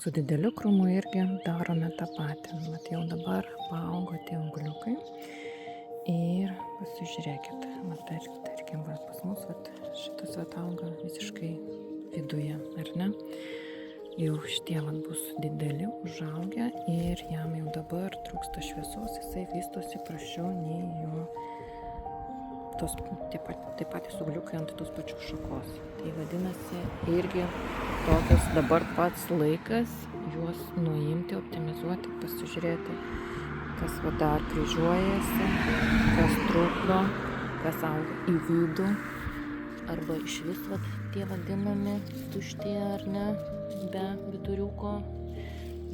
Su dideliu krūmu irgi darome tą patį. Vat jau dabar paaugo tie unguriukai. Ir pasižiūrėkit, tarkim, pas mus šitas auga visiškai viduje, ar ne? Jau šitie bus dideli, užaugę ir jam jau dabar trūksta šviesos, jisai vystosi prasčiau nei jo taip patys ūgliukai ant tos pačios šakos. Tai vadinasi, irgi tokios dabar pats laikas juos nuimti, optimizuoti, pasižiūrėti, kas dar kryžiuojasi, kas trukdo, kas auga į vidų, arba iš vis tie vadinami tušti ar ne, be viduriuko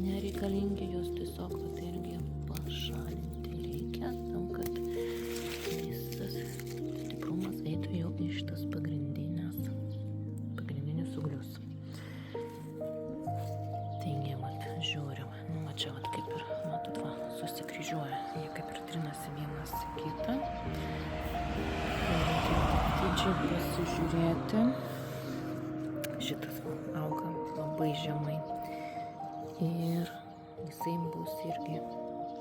nereikalingi, juos tiesiog irgi pašalinti reikia, tam kad visas stiprumas eitų jau iš tas pagrindinius ūglius. Taigi, žiūrim, čia kaip ir, matot, susikryžiuoja, jie kaip ir trinasi vienas į kitą. Reikia atidžiai pasižiūrėti. Šitas auga labai žemai ir jisai bus irgi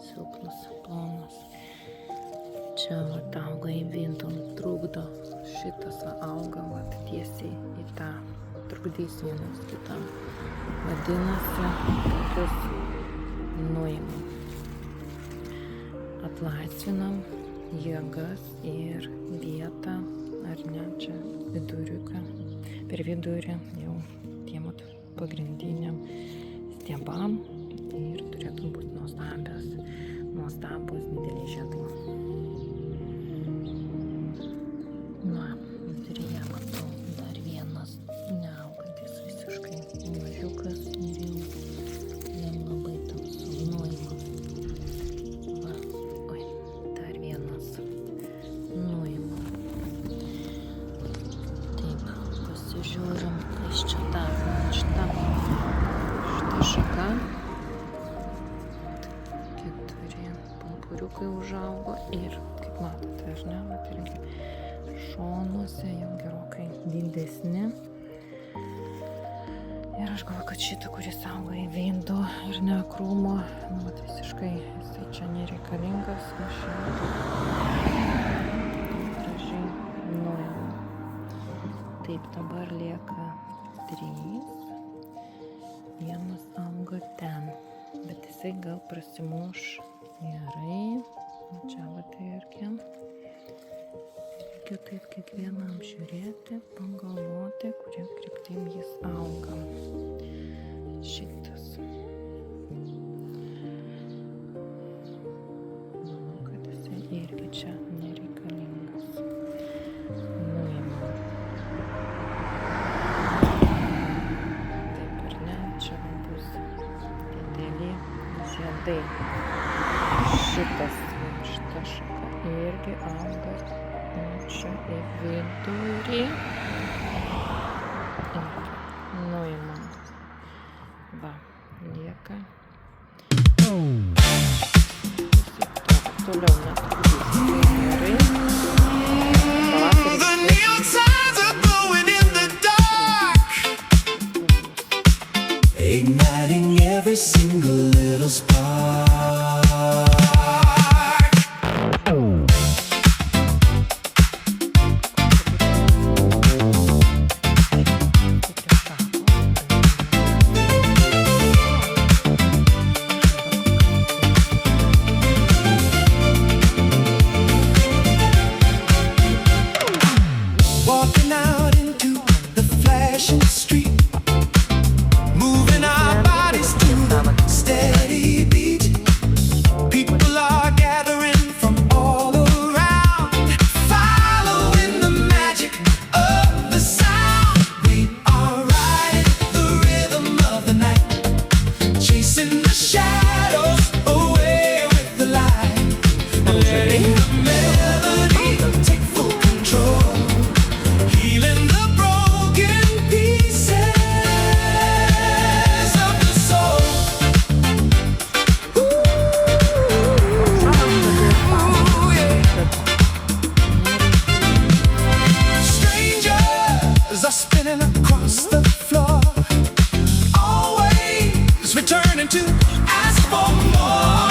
silpnas, plonas. Čia auga į vidų, trukdo, šitas auga tiesiai į tą, trukdys vienas kitam. Vadinasi, tokius nuimam. Atlaisvinam jėgas ir vietą, ar ne, čia viduriuką. Per vidurį jau tiem pagrindiniam stiebam ir turėtų būti nuostabus dideliai žiedai. Viduryje matau dar vienas neaugantis visiškai mažiukas ir jau jam labai tamsu nuimam. Dar vienas nuimam. Žiūrim, kas čia dar, šita šaka, 4 pumpuriukai užaugo ir, kaip matote, ar ne, irgi šonuose jau gerokai didesni. Ir aš galvoju, kad šitą, kuris auga į vidų ir ne krūmo, visiškai jisai čia nereikalingas, aš gražiai nuėmiau. Taip, dabar lieka 3. Vienas auga ten, bet jisai gal prasimuš gerai. Čia irgi. Reikia taip kiekvienam žiūrėti, pagalvoti, kuria kryptim jis auga. Šitas. Manau, kad jisai irgi čia nereikalingas. Tai šita šaka irgi auga čia į vidurį. Nuimam. Lieka. Toliau netrukdys. Gerai. Igniting every single little spark. Walking out into the flashing street, moving our bodies to the steady beat. returning to ask for more.